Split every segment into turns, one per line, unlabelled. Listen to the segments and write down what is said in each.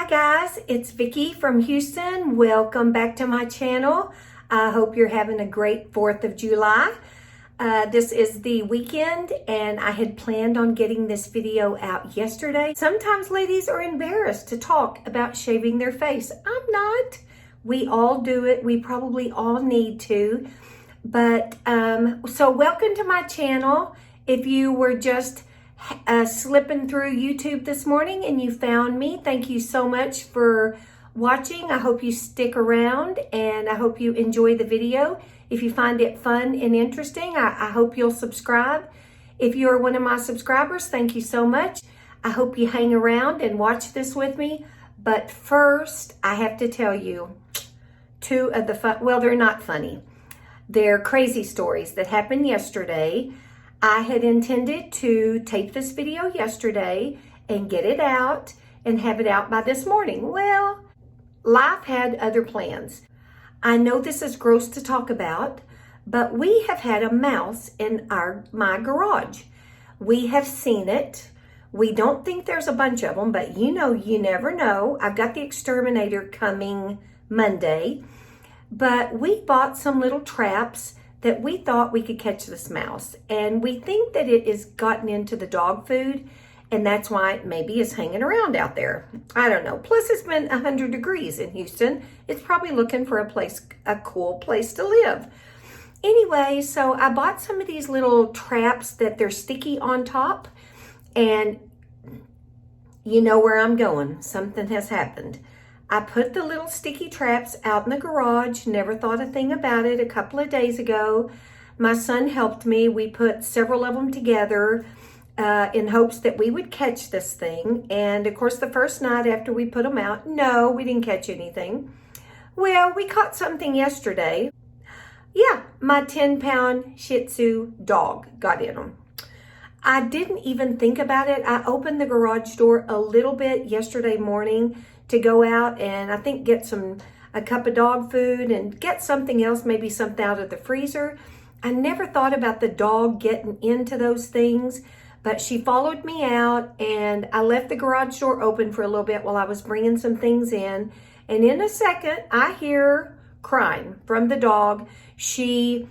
Hi guys, it's Vicki from Houston. Welcome back to my channel. I hope you're having a great 4th of July. This is the weekend and I had planned on getting this video out yesterday. Sometimes ladies are embarrassed to talk about shaving their face. I'm not. We all do it. We probably all need to. But so welcome to my channel. If you were just slipping through YouTube this morning and you found me, thank you so much for watching. I hope you stick around and I hope you enjoy the video. If you find it fun and interesting, I hope you'll subscribe. If you're one of my subscribers, thank you so much. I hope you hang around and watch this with me. But first, I have to tell you two of the well, they're not funny. They're crazy stories that happened yesterday. I had intended to tape this video yesterday and get it out and have it out by this morning. Well, life had other plans. I know this is gross to talk about, but we have had a mouse in my garage. We have seen it. We don't think there's a bunch of them, but you never know. I've got the exterminator coming Monday, but we bought some little traps that we thought we could catch this mouse. And we think that it has gotten into the dog food and that's why it maybe is hanging around out there. I don't know. Plus it's been 100 degrees in Houston. It's probably looking for a cool place to live. Anyway, so I bought some of these little traps that they're sticky on top and you know where I'm going. Something has happened. I put the little sticky traps out in the garage, never thought a thing about it. A couple of days ago, my son helped me. We put several of them together in hopes that we would catch this thing. And of course, the first night after we put them out, no, we didn't catch anything. Well, we caught something yesterday. Yeah, my 10-pound Shih Tzu dog got in them. I didn't even think about it. I opened the garage door a little bit yesterday morning to go out and I think get a cup of dog food and get something else, maybe something out of the freezer. I never thought about the dog getting into those things, but she followed me out and I left the garage door open for a little bit while I was bringing some things in. And in a second, I hear crying from the dog. She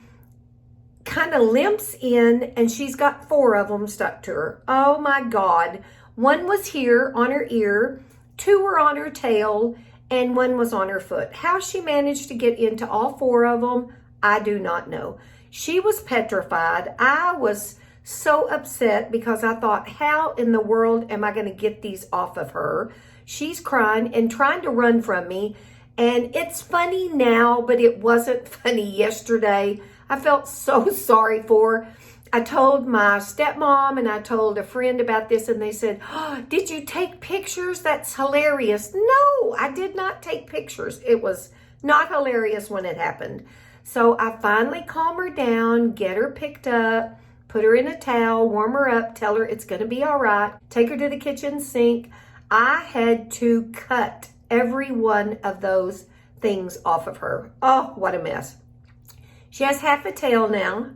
kind of limps in and she's got 4 of them stuck to her. Oh my God. One was here on her ear, 2 were on her tail, and 1 was on her foot. How she managed to get into all 4 of them, I do not know. She was petrified. I was so upset because I thought, how in the world am I going to get these off of her? She's crying and trying to run from me. And it's funny now, but it wasn't funny yesterday. I felt so sorry for her. I told my stepmom and I told a friend about this and they said, oh, did you take pictures? That's hilarious. No, I did not take pictures. It was not hilarious when it happened. So I finally calm her down, get her picked up, put her in a towel, warm her up, tell her it's going to be all right, take her to the kitchen sink. I had to cut every one of those things off of her. Oh, what a mess. She has half a tail now.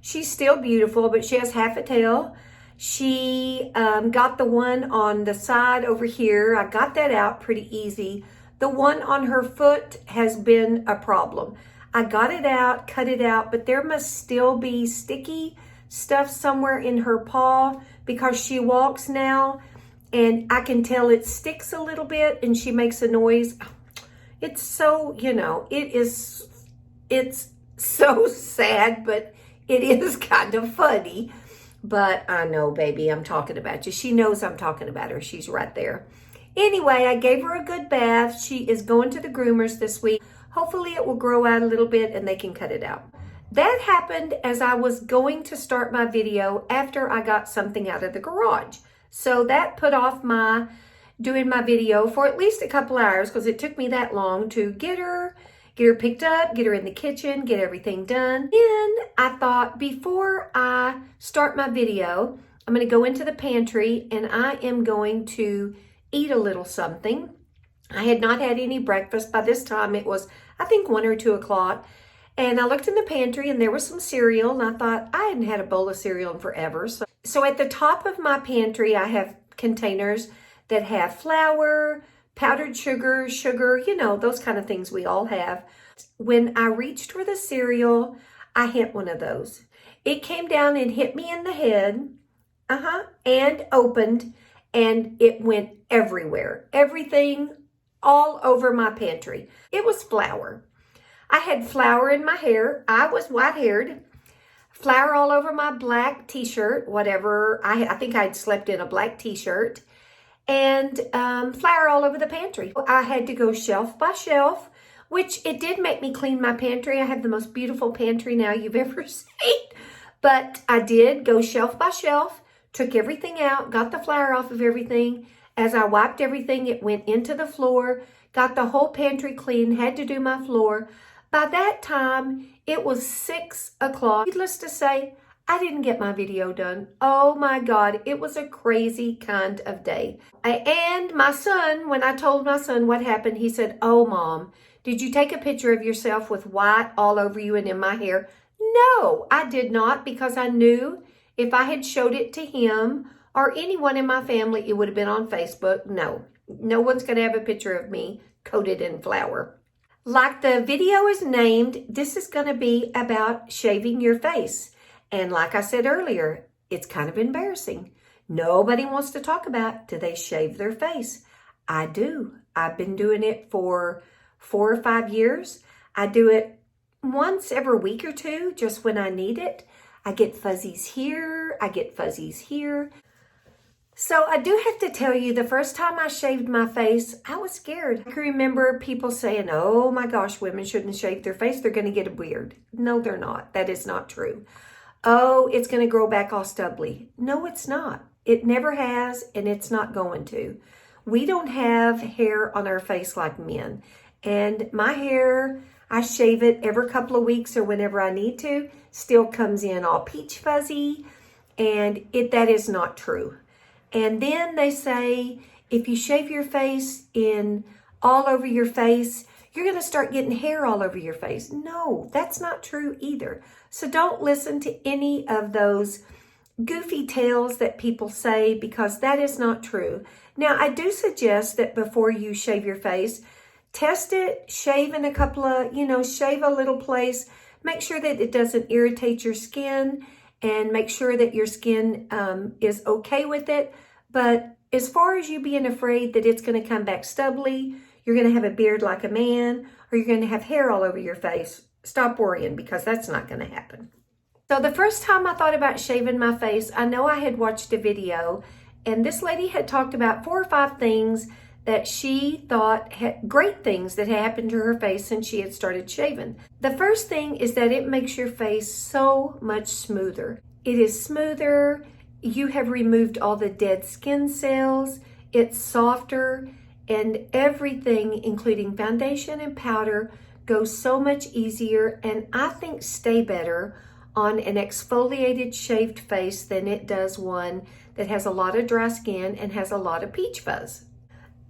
She's still beautiful, but she has half a tail. She got the one on the side over here. I got that out pretty easy. The one on her foot has been a problem. I got it out, cut it out, but there must still be sticky stuff somewhere in her paw because she walks now and I can tell it sticks a little bit and she makes a noise. It's so, it's so sad, but it is kind of funny. But I know, baby, I'm talking about you. She knows I'm talking about her. She's right there. Anyway, I gave her a good bath. She is going to the groomers this week. Hopefully it will grow out a little bit and they can cut it out. That happened as I was going to start my video after I got something out of the garage. So that put off my doing my video for at least a couple hours because it took me that long to get her picked up, get her in the kitchen, get everything done. Then I thought before I start my video, I'm going to go into the pantry and I am going to eat a little something. I had not had any breakfast. By this time it was, I think, 1 or 2 o'clock. And I looked in the pantry and there was some cereal and I thought I hadn't had a bowl of cereal in forever. So at the top of my pantry, I have containers that have flour, powdered sugar, you know, those kind of things we all have. When I reached for the cereal, I hit one of those. It came down and hit me in the head, and opened, and it went everywhere. Everything all over my pantry. It was flour. I had flour in my hair. I was white-haired. Flour all over my black t-shirt, whatever. I think I'd slept in a black t-shirt. And flour all over the pantry. I had to go shelf by shelf, which it did make me clean my pantry. I have the most beautiful pantry now you've ever seen. But I did go shelf by shelf, took everything out, got the flour off of everything. As I wiped everything, it went into the floor, got the whole pantry clean, had to do my floor. By that time, it was 6 o'clock. Needless to say, I didn't get my video done. Oh my God, it was a crazy kind of day. And my son, when I told my son what happened, he said, "Oh, Mom, did you take a picture of yourself with white all over you and in my hair?" No, I did not, because I knew if I had showed it to him or anyone in my family, it would have been on Facebook. No one's going to have a picture of me coated in flour. Like the video is named, this is going to be about shaving your face. And like I said earlier, it's kind of embarrassing. Nobody wants to talk about, do they shave their face? I do. I've been doing it for 4 or 5 years. I do it once every week or two, just when I need it. I get fuzzies here, I get fuzzies here. So I do have to tell you, the first time I shaved my face, I was scared. I can remember people saying, "Oh my gosh, women shouldn't shave their face. They're going to get a beard." No, they're not. That is not true. "Oh, it's going to grow back all stubbly." No, it's not. It never has, and it's not going to. We don't have hair on our face like men. And my hair, I shave it every couple of weeks or whenever I need to, still comes in all peach fuzzy, and that is not true. And then they say, if you shave your face in all over your face, you're going to start getting hair all over your face. No, that's not true either. So don't listen to any of those goofy tales that people say, because that is not true. Now, I do suggest that before you shave your face, test it, shave in a couple of, shave a little place. Make sure that it doesn't irritate your skin, and make sure that your skin is okay with it. But as far as you being afraid that it's going to come back stubbly, you're going to have a beard like a man, or you're going to have hair all over your face, stop worrying, because that's not going to happen. So the first time I thought about shaving my face, I know I had watched a video, and this lady had talked about 4 or 5 things that she thought had great things that had happened to her face since she had started shaving. The first thing is that it makes your face so much smoother. It is smoother. You have removed all the dead skin cells. It's softer, and everything, including foundation and powder, goes so much easier, and I think stay better on an exfoliated shaved face than it does one that has a lot of dry skin and has a lot of peach fuzz.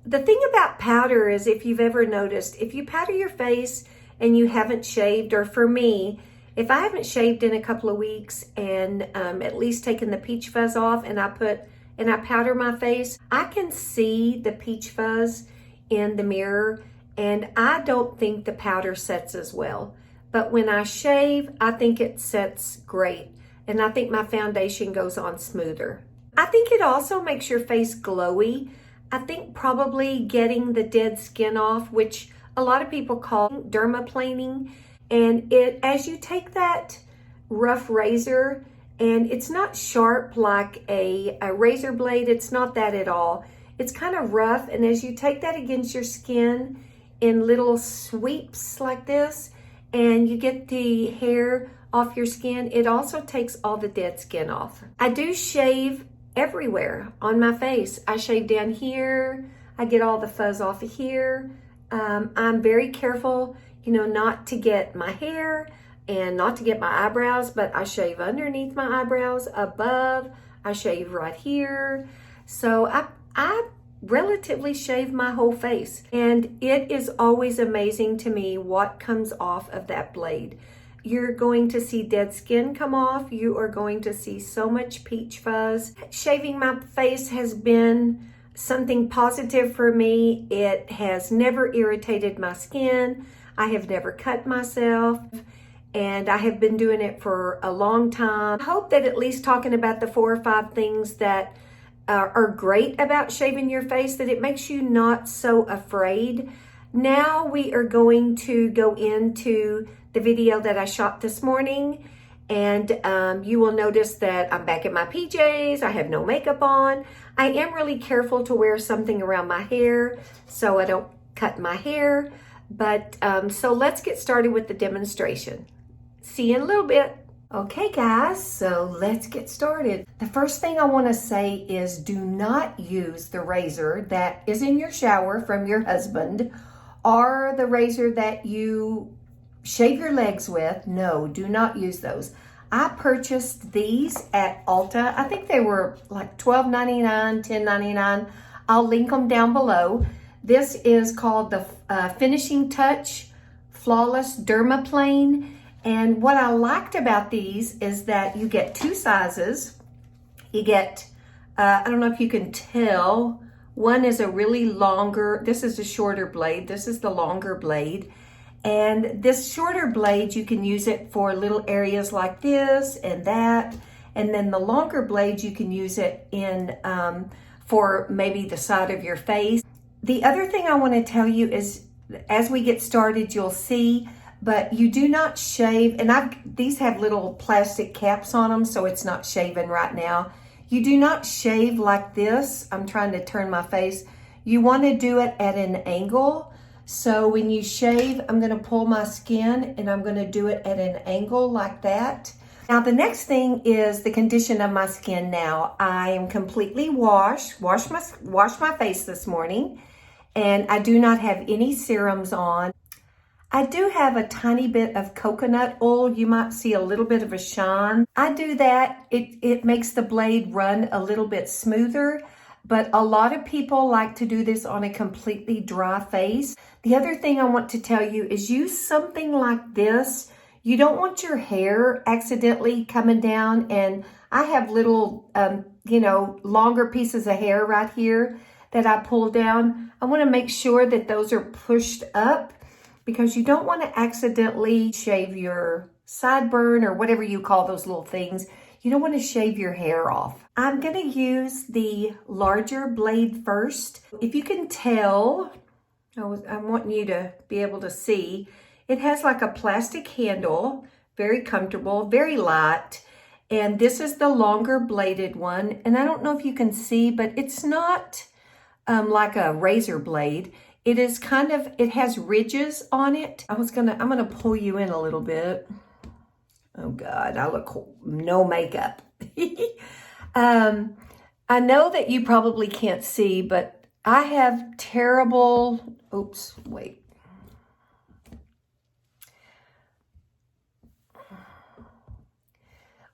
The thing about powder is, if you've ever noticed, if you powder your face and you haven't shaved, or for me, if I haven't shaved in a couple of weeks and at least taken the peach fuzz off, and I powder my face, I can see the peach fuzz in the mirror, and I don't think the powder sets as well. But when I shave, I think it sets great, and I think my foundation goes on smoother. I think it also makes your face glowy. I think probably getting the dead skin off, which a lot of people call dermaplaning, and as you take that rough razor, and it's not sharp like a razor blade, it's not that at all. It's kind of rough, and as you take that against your skin in little sweeps like this, and you get the hair off your skin, it also takes all the dead skin off. I do shave everywhere on my face. I shave down here. I get all the fuzz off of here. I'm very careful, not to get my hair and not to get my eyebrows, but I shave underneath my eyebrows, above, I shave right here. So I relatively shave my whole face, and it is always amazing to me what comes off of that blade. You're going to see dead skin come off. You are going to see so much peach fuzz. Shaving my face has been something positive for me. It has never irritated my skin. I have never cut myself, and I have been doing it for a long time. I hope that at least talking about the 4 or 5 things that are great about shaving your face, that it makes you not so afraid. Now we are going to go into the video that I shot this morning, and you will notice that I'm back in my PJs. I have no makeup on. I am really careful to wear something around my hair so I don't cut my hair. But so let's get started with the demonstration. See you in a little bit. Okay guys, so let's get started. The first thing I want to say is do not use the razor that is in your shower from your husband or the razor that you shave your legs with. No, do not use those. I purchased these at Ulta. I think they were like $12.99, $10.99. I'll link them down below. This is called the Finishing Touch Flawless Dermaplane. And what I liked about these is that you get 2 sizes. You get, I don't know if you can tell, one is a really longer, this is a shorter blade. This is the longer blade. And this shorter blade, you can use it for little areas like this and that. And then the longer blade, you can use it in for maybe the side of your face. The other thing I want to tell you is, as we get started, you'll see, but you do not shave, and these have little plastic caps on them, so it's not shaving right now. You do not shave like this. I'm trying to turn my face. You want to do it at an angle. So when you shave, I'm going to pull my skin and I'm going to do it at an angle like that. Now the next thing is the condition of my skin now. I am completely washed my face this morning, and I do not have any serums on. I do have a tiny bit of coconut oil. You might see a little bit of a shine. I do that. It makes the blade run a little bit smoother, but a lot of people like to do this on a completely dry face. The other thing I want to tell you is use something like this. You don't want your hair accidentally coming down, and I have little, longer pieces of hair right here that I pull down. I want to make sure that those are pushed up, because you don't want to accidentally shave your sideburn or whatever you call those little things. You don't want to shave your hair off. I'm going to use the larger blade first. If you can tell, I'm wanting you to be able to see, it has like a plastic handle, very comfortable, very light. And this is the longer bladed one. And I don't know if you can see, but it's not like a razor blade. It is it has ridges on it. I'm gonna pull you in a little bit. Oh God, I look no makeup. I know that you probably can't see, but I have terrible, oops, wait.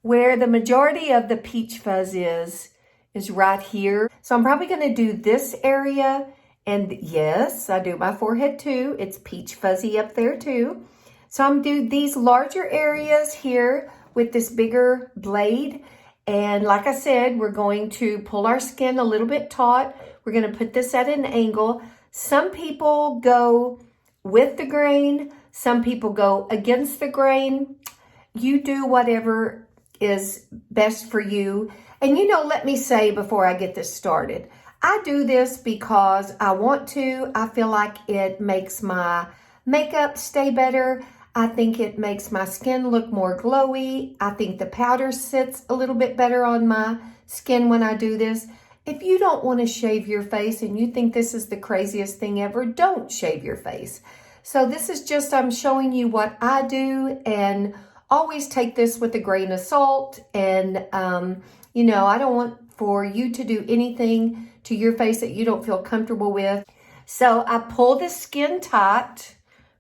Where the majority of the peach fuzz is right here. So I'm probably gonna do this area. And yes, I do my forehead too. It's peach fuzzy up there too. So I'm doing these larger areas here with this bigger blade. And like I said, we're going to pull our skin a little bit taut. We're going to put this at an angle. Some people go with the grain. Some people go against the grain. You do whatever is best for you. And let me say before I get this started, I do this because I want to. I feel like it makes my makeup stay better. I think it makes my skin look more glowy. I think the powder sits a little bit better on my skin when I do this. If you don't want to shave your face and you think this is the craziest thing ever, don't shave your face. So this is just, I'm showing you what I do, and always take this with a grain of salt. And, I don't want for you to do anything to your face that you don't feel comfortable with. So I pull the skin tight.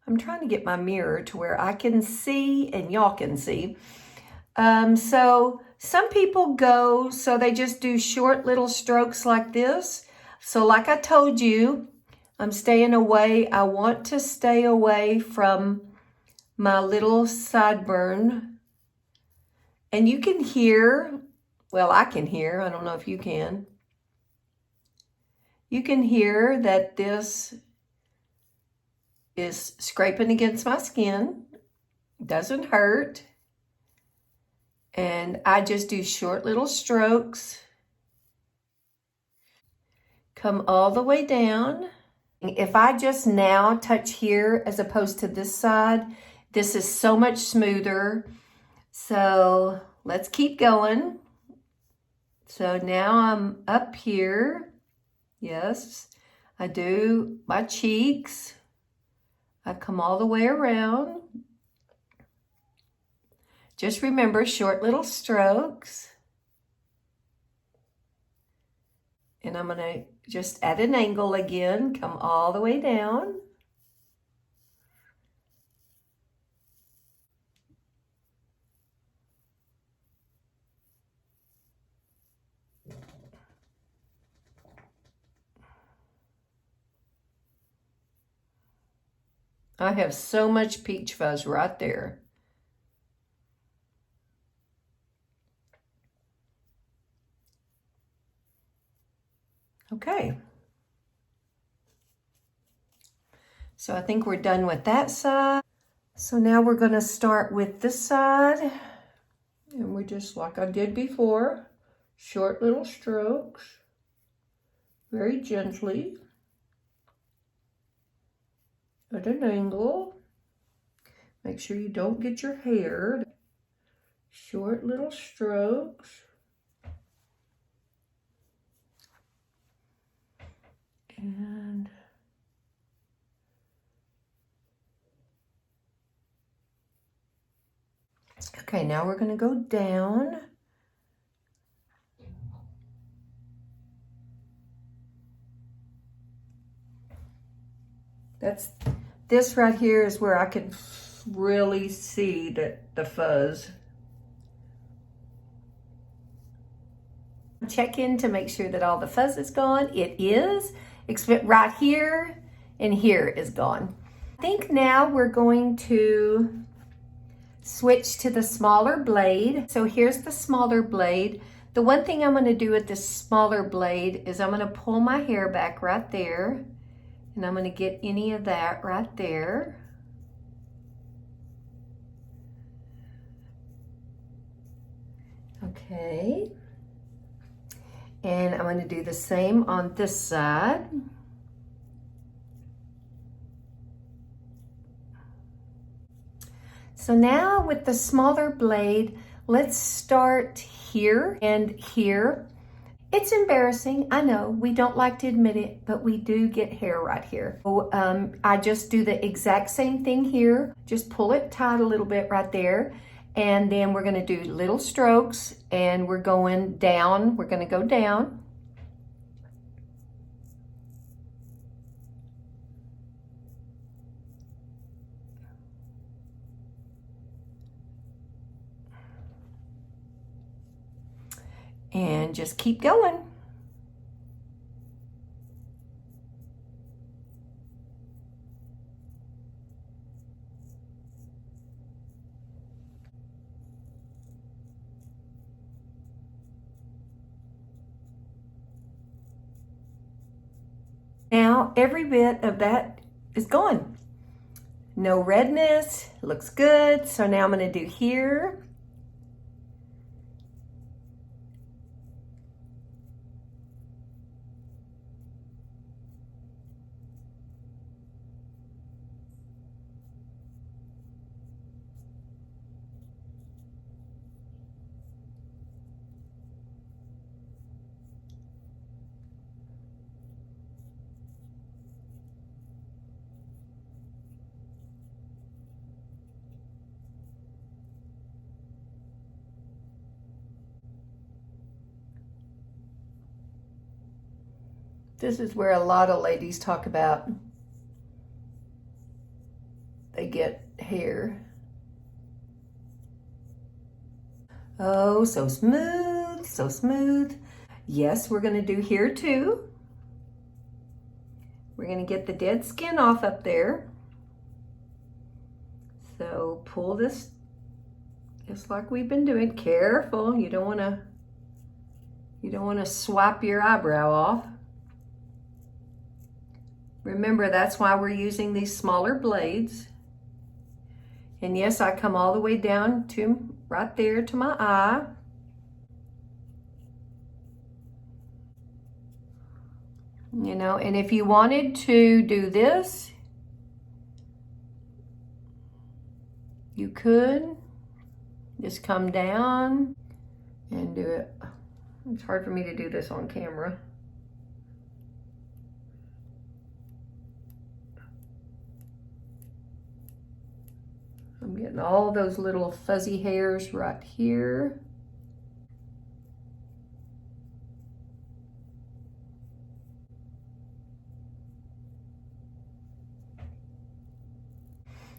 I'm trying to get my mirror to where I can see and y'all can see. So some people go, so they just do short little strokes like this. So like I told you, I'm staying away. I want to stay away from my little sideburn. And you can hear, well, I can hear, I don't know if you can. You can hear that this is scraping against my skin. Doesn't hurt. And I just do short little strokes. Come all the way down. If I just now touch here as opposed to this side, this is so much smoother. So let's keep going. So now I'm up here. Yes, I do my cheeks. I come all the way around. Just remember, short little strokes. And I'm gonna just at an angle again, come all the way down. I have so much peach fuzz right there. Okay. So I think we're done with that side. So now we're going to start with this side. And we're just like I did before, short little strokes, very gently, at an angle. Make sure you don't get your hair. Short little strokes. And okay, now we're going to go down. This right here is where I can really see the fuzz. Check in to make sure that all the fuzz is gone. It is, except right here and here is gone. I think now we're going to switch to the smaller blade. So here's the smaller blade. The one thing I'm going to do with this smaller blade is I'm going to pull my hair back right there, and I'm going to get any of that right there. Okay. And I'm going to do the same on this side. So now with the smaller blade, let's start here and here. It's embarrassing, I know, we don't like to admit it, but we do get hair right here. So, I just do the exact same thing here. Just pull it tight a little bit right there. And then we're gonna do little strokes and we're going down. We're gonna go down. And just keep going. Now every bit of that is gone. No redness, looks good. So now I'm gonna do here. This is where a lot of ladies talk about they get hair. Oh, so smooth, so smooth. Yes, we're gonna do here too. We're gonna get the dead skin off up there. So pull this just like we've been doing. Careful, you don't wanna swipe your eyebrow off. Remember, that's why we're using these smaller blades. And yes, I come all the way down to right there to my eye. You know, and if you wanted to do this, you could just come down and do it. It's hard for me to do this on camera. I'm getting all those little fuzzy hairs right here.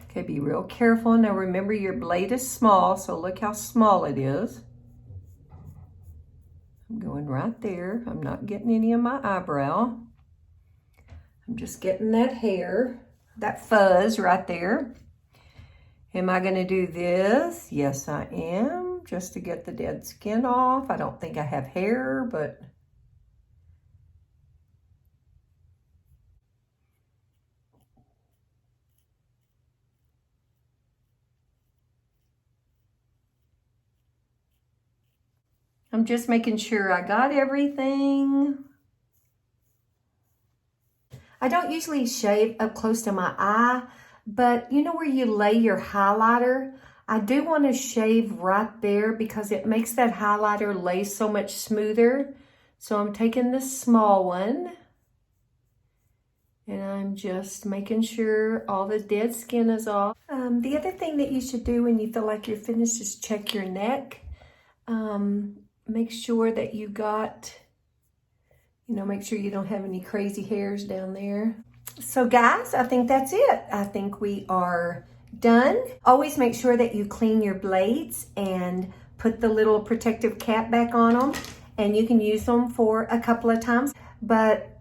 Okay, be real careful. Now remember, your blade is small, so look how small it is. I'm going right there. I'm not getting any of my eyebrow. I'm just getting that hair, that fuzz right there. Am I going to do this? Yes, I am, just to get the dead skin off. I don't think I have hair, but I'm just making sure I got everything. I don't usually shave up close to my eye, but you know where you lay your highlighter? I do want to shave right there because it makes that highlighter lay so much smoother. So I'm taking this small one and I'm just making sure all the dead skin is off. The other thing that you should do when you feel like you're finished is check your neck. Make sure that you got, you know, make sure you don't have any crazy hairs down there. So guys, I think that's it. I think we are done. Always make sure that you clean your blades and put the little protective cap back on them, and you can use them for a couple of times. But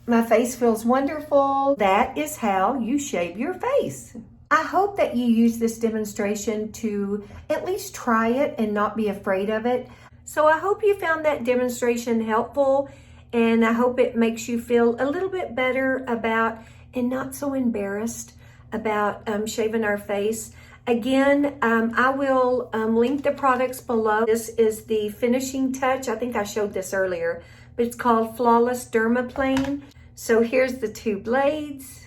my face feels wonderful. That is how you shave your face. I hope that you use this demonstration to at least try it and not be afraid of it. So I hope you found that demonstration helpful, and I hope it makes you feel a little bit better about and not so embarrassed about shaving our face. Again, I will link the products below. This is the finishing touch. I think I showed this earlier, but it's called Flawless Dermaplane. So here's the two blades.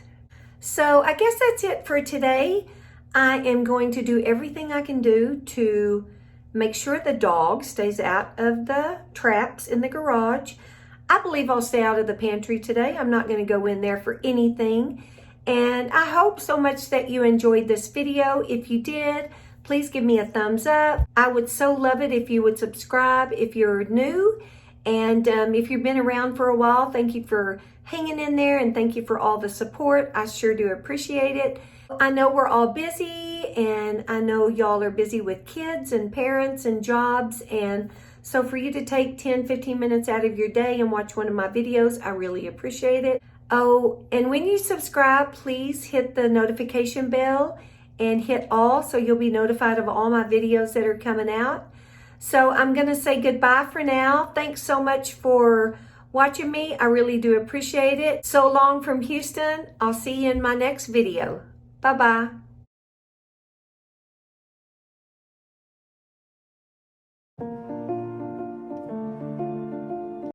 So I guess that's it for today. I am going to do everything I can do to make sure the dog stays out of the traps in the garage. I believe I'll stay out of the pantry today. I'm not going to go in there for anything. And I hope so much that you enjoyed this video. If you did, please give me a thumbs up. I would so love it if you would subscribe if you're new. And if you've been around for a while, thank you for hanging in there and thank you for all the support. I sure do appreciate it. I know we're all busy, and I know y'all are busy with kids and parents and jobs, and so for you to take 10-15 minutes out of your day and watch one of my videos, I really appreciate it. Oh, and when you subscribe, please hit the notification bell and hit all so you'll be notified of all my videos that are coming out. So I'm going to say goodbye for now. Thanks so much for watching me. I really do appreciate it. So long from Houston. I'll see you in my next video. Bye-bye.